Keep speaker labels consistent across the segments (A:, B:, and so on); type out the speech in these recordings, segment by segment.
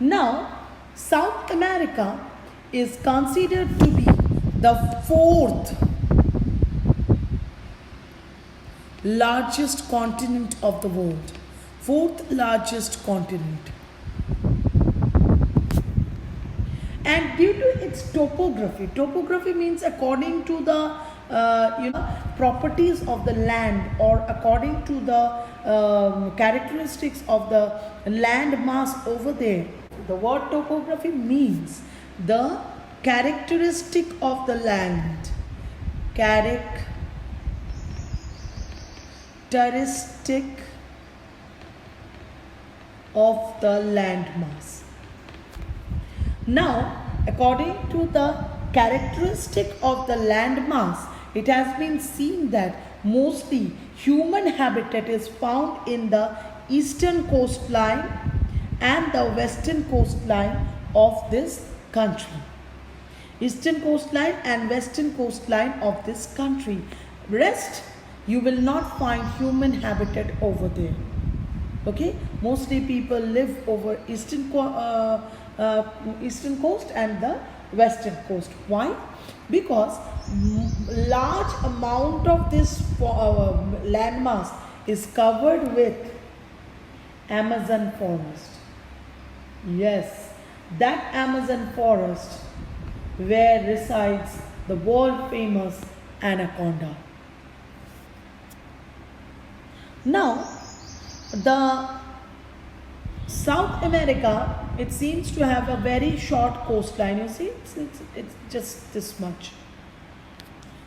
A: Now, South America is considered to be the fourth largest continent of the world. Fourth largest continent. And due to its topography means according to the properties of the land, or according to the characteristics of the land mass over there. The word topography means the characteristic of the land. Characteristic of the landmass. Now, according to the characteristic of the landmass, it has been seen that mostly human habitat is found in the eastern coastline and the western coastline of this country. Eastern coastline and western coastline of this country. Rest, you will not find human habitat over there. Okay, mostly people live over eastern coast and the western coast. Why? Because large amount of this landmass is covered with Amazon forest. Yes, that Amazon forest where resides the world famous anaconda. Now, the South America, it seems to have a very short coastline. You see, it's just this much.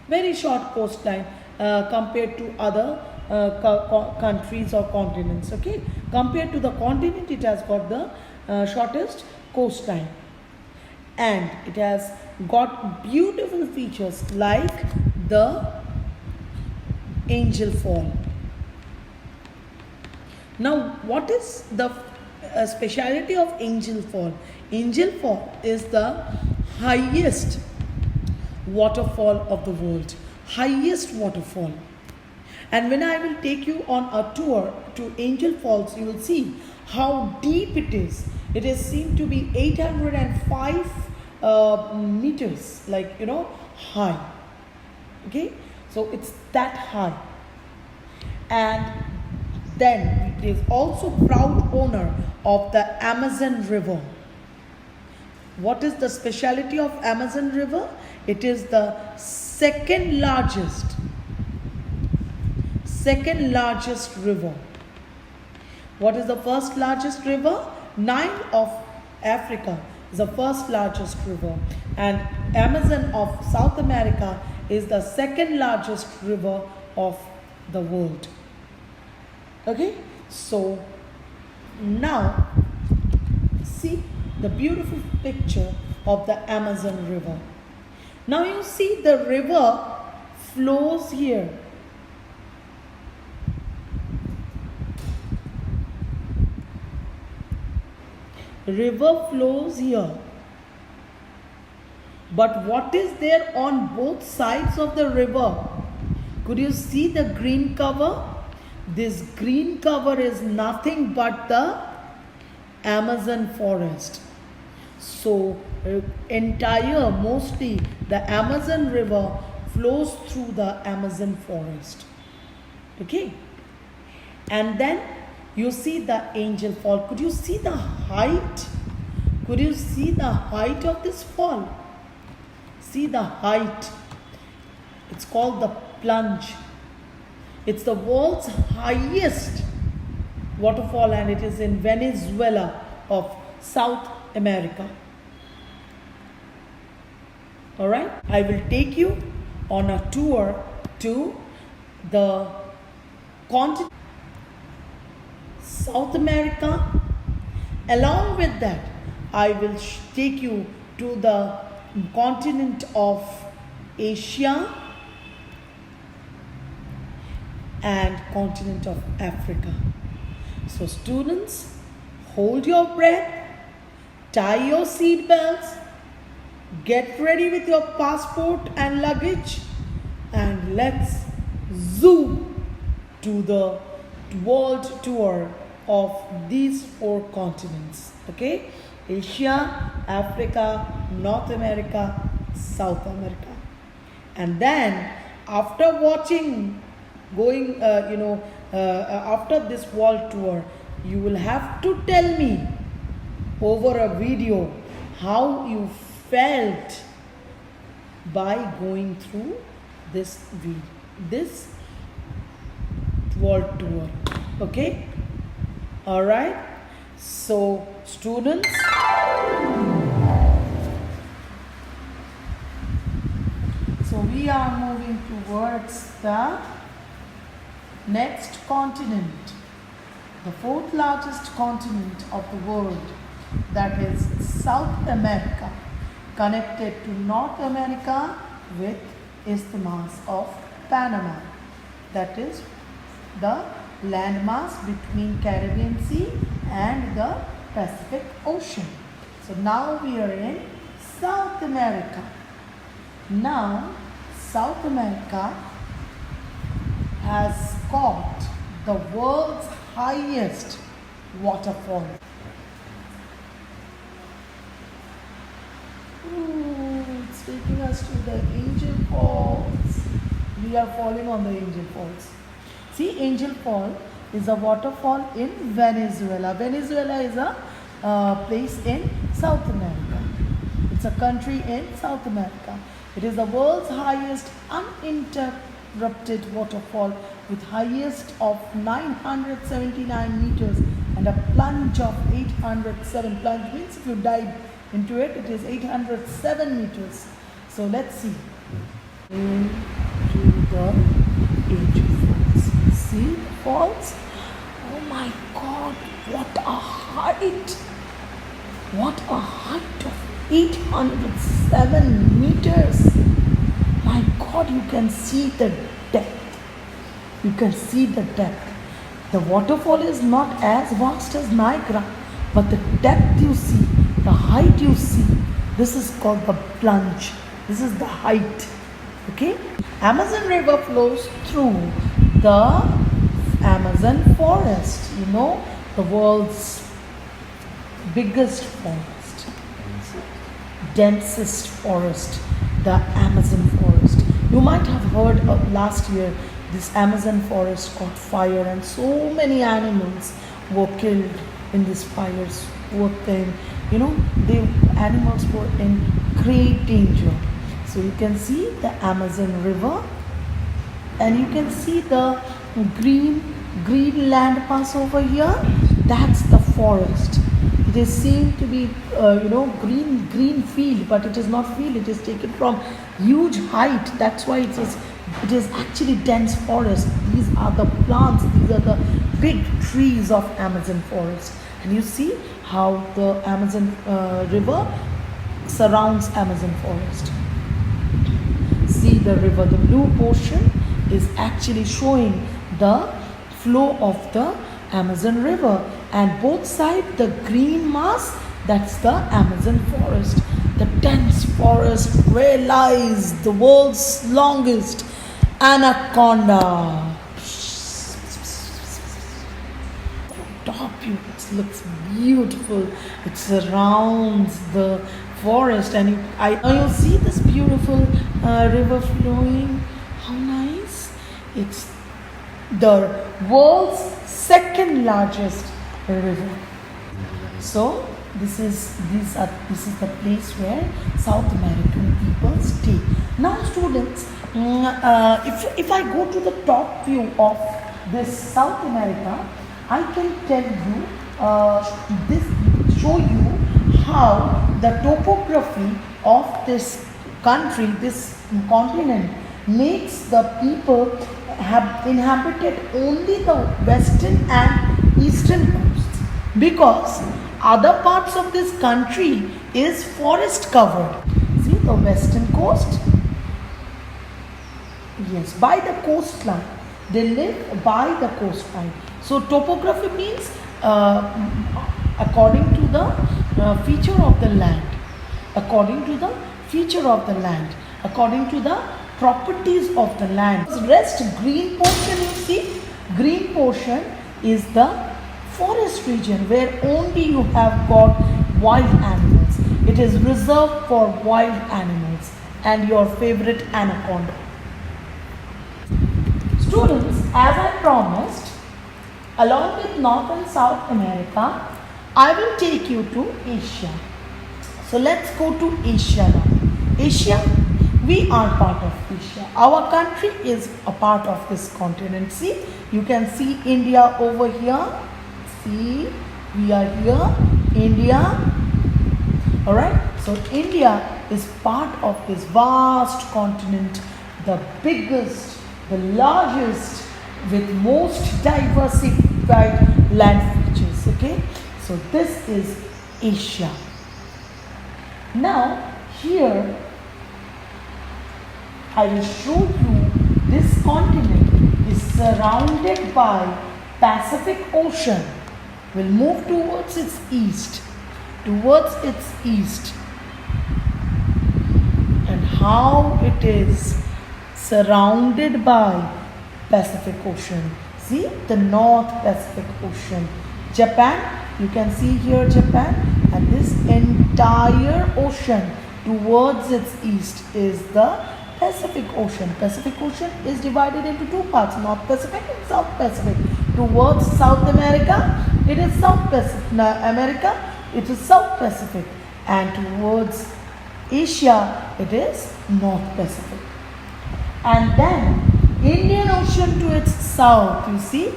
A: Very short coastline compared to other countries or continents. Okay, compared to the continent, it has got the shortest coastline, and it has got beautiful features like the Angel Fall. Now, what is the speciality of Angel Fall? Angel Fall is the highest waterfall of the world. Highest waterfall. And when I will take you on a tour to Angel Falls, you will see how deep it is. It is seen to be 805 meters, high. Okay, so it's that high. And then it is also proud owner of the Amazon River. What is the speciality of Amazon River? It is the second largest river. What is the first largest river? Nile of Africa is the first largest river, and Amazon of South America is the second largest river of the world. Okay, so now see the beautiful picture of the Amazon River. Now you see the river flows here. River flows here. But what is there on both sides of the river? Could you see the green cover? This green cover is nothing but the Amazon forest. So mostly the Amazon River flows through the Amazon forest. Okay, and then you see the Angel Fall. Could you see the height? Could you see the height of this fall? See the height. It's called the plunge. It's the world's highest waterfall, and it is in Venezuela of South America. Alright, I will take you on a tour to the continent South America. Along with that, I will take you to the continent of Asia and continent of Africa. So students, hold your breath, tie your seat belts, get ready with your passport and luggage, and let's zoom to the world tour of these 4 continents. Okay, Asia, Africa, North America, South America. And then after watching, going, after this world tour, you will have to tell me over a video how you felt by going through this world tour. Okay, all right. So students, so we are moving towards the next continent, the fourth largest continent of the world, that is South America, connected to North America with Isthmus of Panama, that is the landmass between Caribbean Sea and the Pacific Ocean. So now we are in South America. Now South America has got the world's highest waterfall. Ooh, it's taking us to the Angel Falls. We are falling on the Angel Falls. See, Angel Fall is a waterfall in Venezuela. Venezuela is a place in South America. It's a country in South America. It is the world's highest uninterrupted waterfall with highest of 979 meters and a plunge of 807. Plunge means if you dive into it, it is 807 meters. So let's see. Into the Angel Falls. See the falls? Oh my God, what a height! What a height of 807 meters! My God, you can see the depth. You can see the depth. The waterfall is not as vast as Niagara, but the depth you see, the height you see, this is called the plunge. This is the height. Okay? Amazon River flows through the Amazon forest, the world's biggest forest, densest forest, the Amazon forest. You might have heard of last year this Amazon forest caught fire and so many animals were killed in these fires. The animals were in great danger. So you can see the Amazon River and you can see the green land pass over here. That's the forest. It is seen to be green field, but it is not field. It is taken from huge height. That's why it is actually dense forest. These are the plants. These are the big trees of Amazon forest. And you see how the Amazon river surrounds Amazon forest. See the river. The blue portion is actually showing the flow of the Amazon River, and both sides the green mass, that's the Amazon forest. The dense forest where lies the world's longest anaconda. Top view, it looks beautiful. It surrounds the forest, and you'll see this beautiful river flowing. How nice! It's the world's second largest river. So this is the place where South American people stay. Now students, if I go to the top view of this South America, I can tell you show you how the topography of this country, this continent, makes the people have inhabited only the western and eastern coasts, because other parts of this country is forest covered. See the western coast? Yes, by the coastline. They live by the coastline. So topography means according to the feature of the land. According to the feature of the land. According to the properties of the land. Rest green portion, you see, green portion is the forest region where only you have got wild animals. It is reserved for wild animals and your favorite anaconda. Students, as I promised, along with North and South America, I will take you to Asia. So let's go to Asia now. Asia, we are part of Asia. Our country is a part of this continent. See, you can see India over here. See, we are here, India. Alright, so India is part of this vast continent, the biggest, the largest, with most diversified land features. Okay, so this is Asia. Now, here I will show you this continent is surrounded by Pacific Ocean. We'll move towards its east. And how it is surrounded by Pacific Ocean. See, the North Pacific Ocean. Japan, you can see here Japan, and this entire ocean towards its east is the Pacific Ocean. Pacific Ocean is divided into two parts, North Pacific and South Pacific. Towards South America, it is South Pacific. America, it is South Pacific. And towards Asia, it is North Pacific. And then Indian Ocean to its south, you see,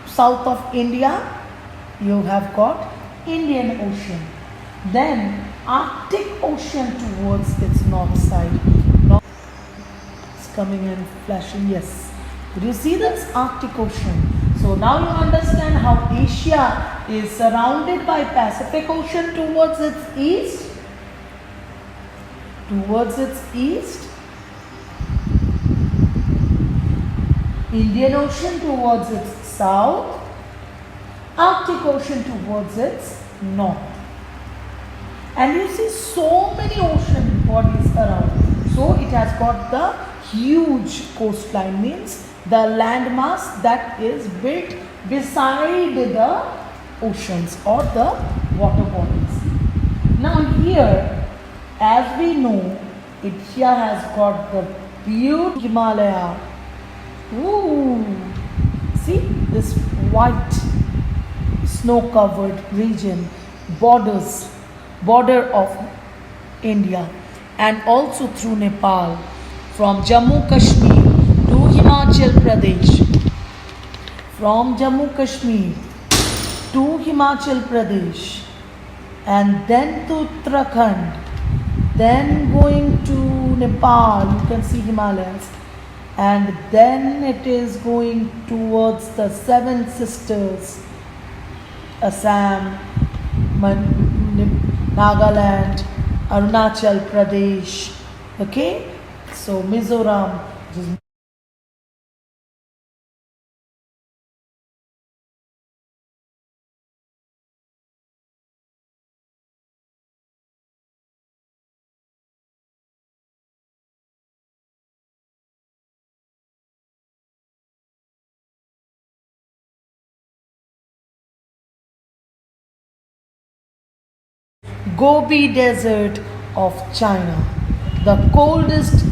A: south of India, you have got Indian Ocean. Then Arctic Ocean towards its north side. It's coming and flashing, yes. Did you see this Arctic Ocean? So now you understand how Asia is surrounded by Pacific Ocean towards its east. Indian Ocean towards its south. Arctic Ocean towards its north. And you see so many ocean bodies around. So it has got the huge coastline, means the landmass that is built beside the oceans or the water bodies. Now here, as we know, Asia has got the beautiful Himalaya. Ooh, see this white snow-covered region, border of India, and also through Nepal, from Jammu Kashmir to Himachal Pradesh, from Jammu Kashmir to Himachal Pradesh, and then to Uttarakhand, then going to Nepal, you can see Himalayas, and then it is going towards the Seven Sisters, Assam, Nagaland, Arunachal Pradesh, okay, so Mizoram. Gobi Desert of China, the coldest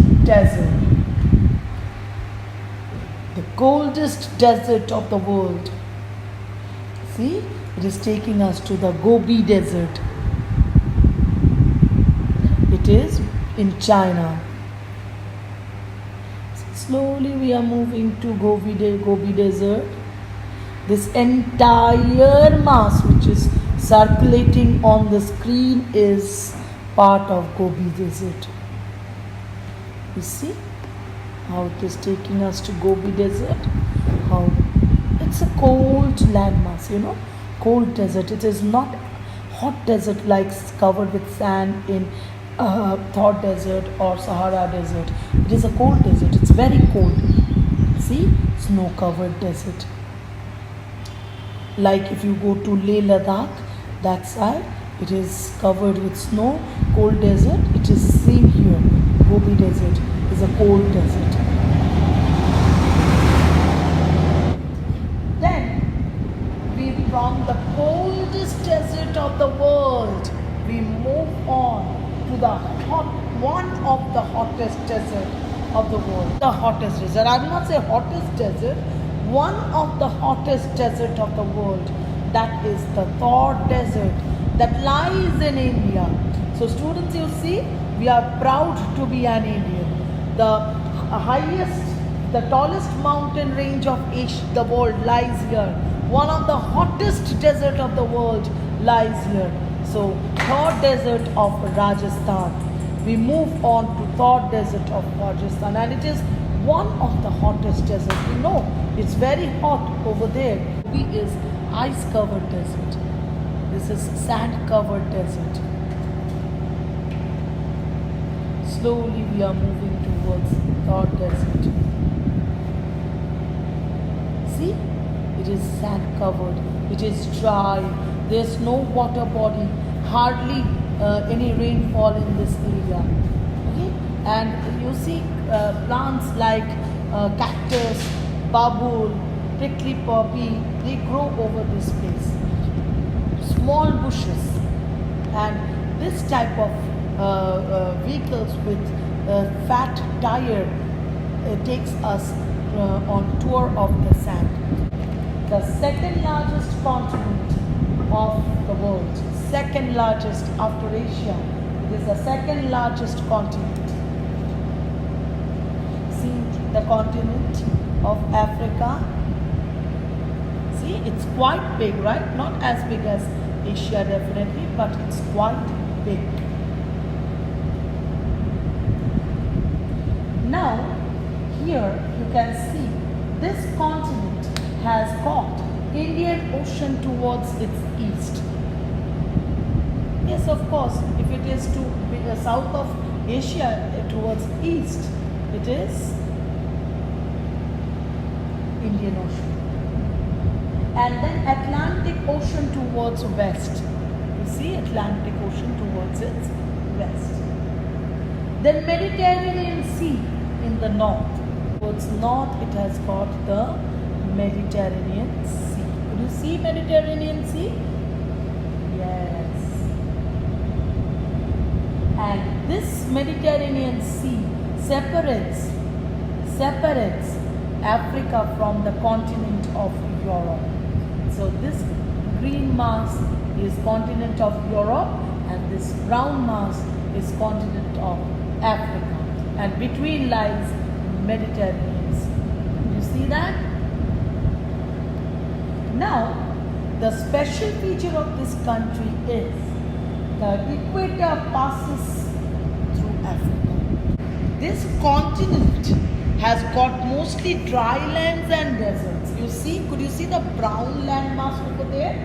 A: desert of the world. See, it is taking us to the Gobi Desert. It is in China. Slowly we are moving to Gobi Desert. This entire mass which is circulating on the screen is part of Gobi Desert. You see how it is taking us to Gobi Desert? How it's a cold landmass, cold desert. It is not hot desert like covered with sand in Thor Desert or Sahara Desert. It is a cold desert. It's very cold. See, snow-covered desert. Like if you go to Leh Ladakh, that side, it is covered with snow, cold desert. It is seen here. Gobi Desert is a cold desert. Then, from the coldest desert of the world, the one of the hottest desert of the world. The hottest desert. I will not say hottest desert. One of the hottest desert of the world. That is the Thor Desert that lies in India. So students, you see, we are proud to be an Indian. The highest, the tallest mountain range of the world lies here. One of the hottest desert of the world lies here. So Thor Desert of Rajasthan. We move on to Thor Desert of Rajasthan, and it is one of the hottest deserts. We know it's very hot over there. It is ice-covered desert. This is sand-covered desert. Slowly we are moving towards Thor Desert. See, it is sand-covered. It is dry. There's no water body. Hardly any rainfall in this area. Okay, and you see plants like cactus, babul, prickly poppy. They grow over this place. Small bushes, and this type of vehicles with fat tire takes us on tour of the sand. The second largest continent of the world, second largest after Asia. It is the second largest continent. See the continent of Africa. See, it's quite big, right? Not as big as Asia definitely, but it's quite big. Now, here you can see this continent has got Indian Ocean towards its east. Yes, of course, if it is to the south of Asia towards east, it is Indian Ocean. And then Atlantic Ocean towards west. You see Atlantic Ocean towards its west. Then Mediterranean Sea in the north. Towards north it has got the Mediterranean Sea. Could you see Mediterranean Sea? Yes. And this Mediterranean Sea separates Africa from the continent of Europe. So this green mass is continent of Europe, and this brown mass is continent of Africa, and between lies Mediterranean Sea. You see that? Now, the special feature of this country is the equator passes through Africa. This continent has got mostly dry lands and deserts. You see, could you see the brown land mass over there?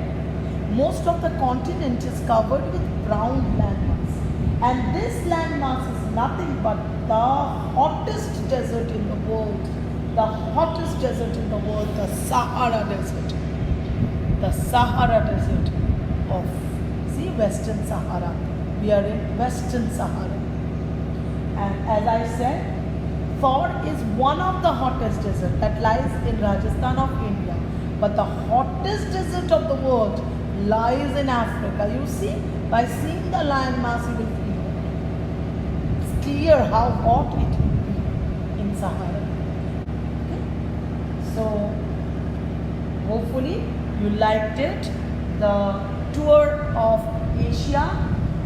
A: Most of the continent is covered with brown land mass. And this land mass is nothing but the hottest desert in the world. The hottest desert in the world, the Sahara Desert. The Sahara Desert of, see, Western Sahara. We are in Western Sahara. And as I said, Thor is one of the hottest deserts that lies in Rajasthan of India. But the hottest desert of the world lies in Africa. You see, by seeing the land mass, you will feel it's clear how hot it will be in Sahara. Okay? So, hopefully you liked it. The tour of Asia,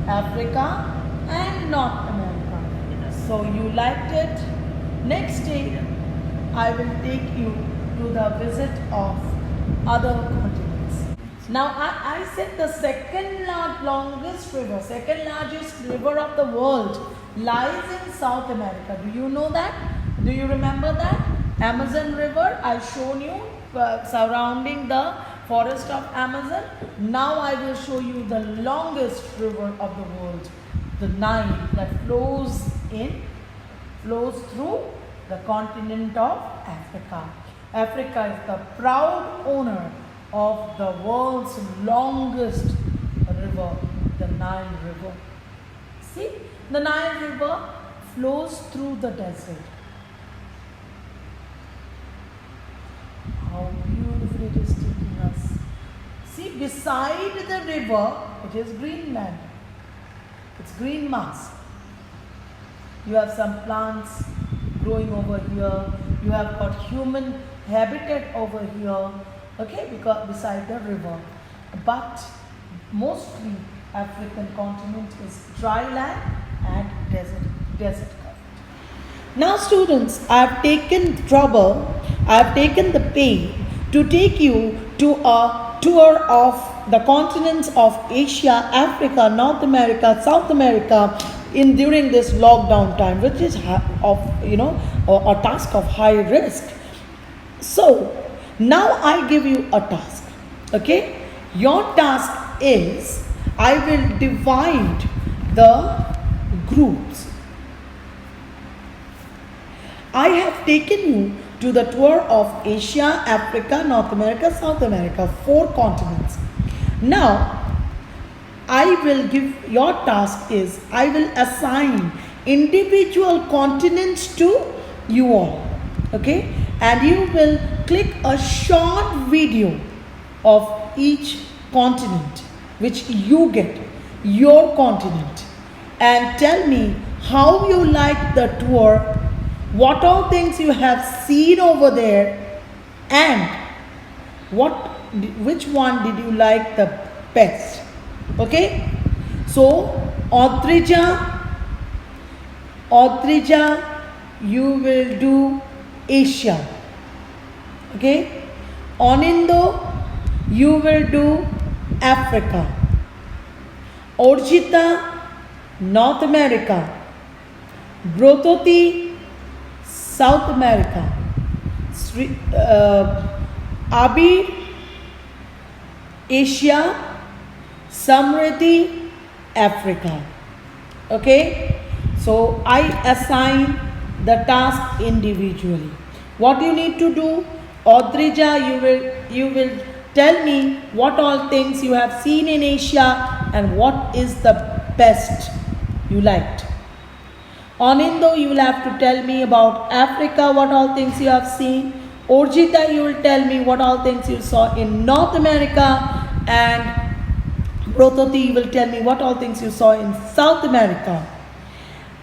A: Africa and North America. So you liked it. Next day, I will take you to the visit of other continents. Now, I said the second longest river, second largest river of the world lies in South America. Do you know that? Do you remember that? Amazon River, I've shown you surrounding the forest of Amazon. Now I will show you the longest river of the world, the Nile, that flows through the continent of Africa. Africa is the proud owner of the world's longest river, the Nile River. See, the Nile River flows through the desert. How beautiful it is taking us. See, beside the river, it is green land. It's green mass. You have some plants growing over here. You have got human habitat over here, okay, because beside the river. But mostly African continent is dry land and desert covered. Now students, I have taken the pain to take you to a tour of the continents of Asia, Africa, North America, South America during this lockdown time, which is a task of high risk. So now I give you a task, okay? Your task is, I will divide the groups. I have taken you to the tour of Asia, Africa, North America, South America, 4 continents. Now, your task is, I will assign individual continents to you all, okay? And you will click a short video of each continent, which you get, your continent, and tell me how you like the tour, what all things you have seen over there, and which one did you like the best. Okay, so Odrija, you will do Asia. Okay, Onindo, you will do Africa. Orjita, North America. Brototi, South America. Abir, Asia. Samriddhi, Africa. Okay, so I assign the task individually. What you need to do, Odrija, you will tell me what all things you have seen in Asia and what is the best you liked. Onindo, you will have to tell me about Africa, what all things you have seen. Orjita, you will tell me what all things you saw in North America, and Brototi, you will tell me what all things you saw in South America.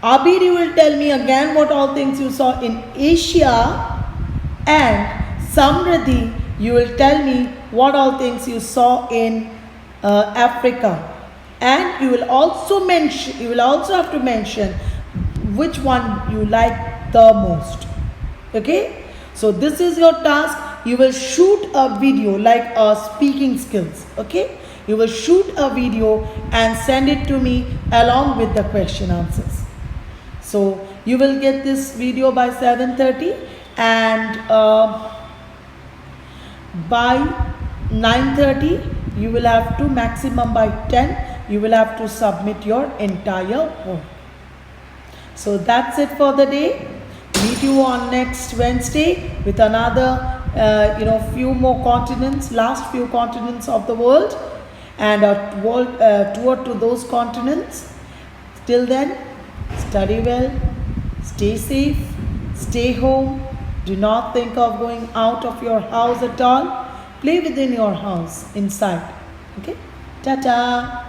A: Abir, you will tell me again what all things you saw in Asia, and Samriddhi, you will tell me what all things you saw in Africa. And you will also have to mention which one you like the most. Okay, so this is your task. You will shoot a video like speaking skills. Okay, you will shoot a video and send it to me along with the question answers. So you will get this video by 7:30, and by 9:30 you will have to, maximum by 10, you will have to submit your entire work. So that's it for the day. Meet you on next Wednesday with another few more continents, last few continents of the world, and a world tour to those continents. Till then, study well, stay safe, stay home. Do not think of going out of your house at all. Play within your house, inside. Okay? Ta-ta!